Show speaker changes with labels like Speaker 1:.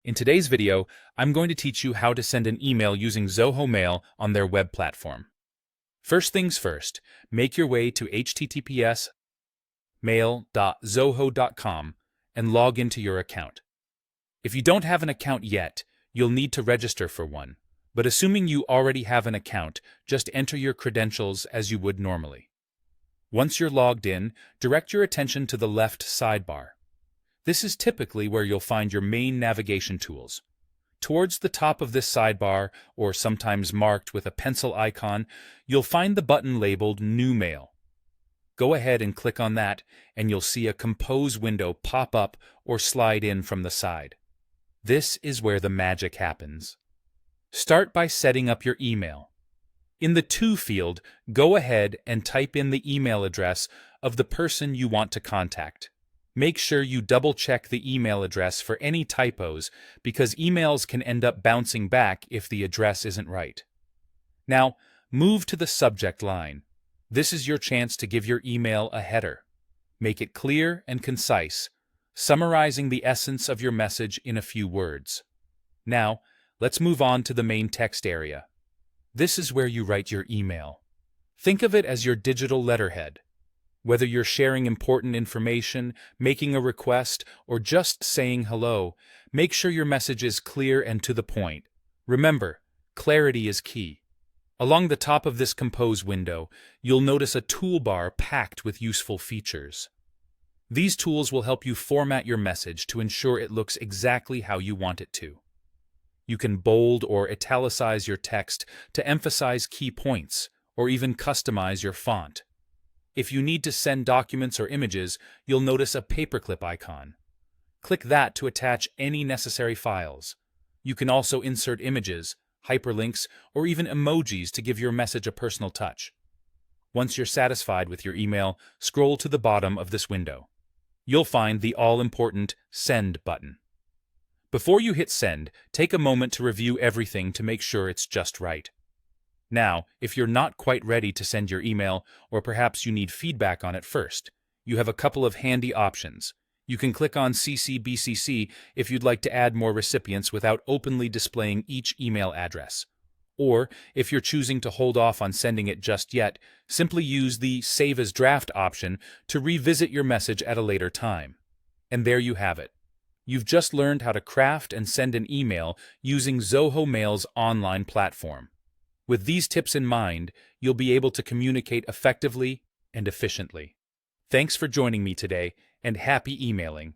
Speaker 1: In today's video, I'm going to teach you how to send an email using Zoho Mail on their web platform. First things first, make your way to https://mail.zoho.com and log into your account. If you don't have an account yet, you'll need to register for one, but assuming you already have an account, just enter your credentials as you would normally. Once you're logged in, direct your attention to the left sidebar. This is typically where you'll find your main navigation tools. Towards the top of this sidebar, or sometimes marked with a pencil icon, you'll find the button labeled New Mail. Go ahead and click on that, and you'll see a Compose window pop up or slide in from the side. This is where the magic happens. Start by setting up your email. In the To field, go ahead and type in the email address of the person you want to contact. Make sure you double-check the email address for any typos because emails can end up bouncing back if the address isn't right. Now, move to the subject line. This is your chance to give your email a header. Make it clear and concise, summarizing the essence of your message in a few words. Now, let's move on to the main text area. This is where you write your email. Think of it as your digital letterhead. Whether you're sharing important information, making a request, or just saying hello, make sure your message is clear and to the point. Remember, clarity is key. Along the top of this Compose window, you'll notice a toolbar packed with useful features. These tools will help you format your message to ensure it looks exactly how you want it to. You can bold or italicize your text to emphasize key points, or even customize your font. If you need to send documents or images, you'll notice a paperclip icon. Click that to attach any necessary files. You can also insert images, hyperlinks, or even emojis to give your message a personal touch. Once you're satisfied with your email, scroll to the bottom of this window. You'll find the all-important Send button. Before you hit Send, take a moment to review everything to make sure it's just right. Now, if you're not quite ready to send your email, or perhaps you need feedback on it first, you have a couple of handy options. You can click on CC/BCC if you'd like to add more recipients without openly displaying each email address. Or, if you're choosing to hold off on sending it just yet, simply use the Save as Draft option to revisit your message at a later time. And there you have it. You've just learned how to craft and send an email using Zoho Mail's online platform. With these tips in mind, you'll be able to communicate effectively and efficiently. Thanks for joining me today, and happy emailing.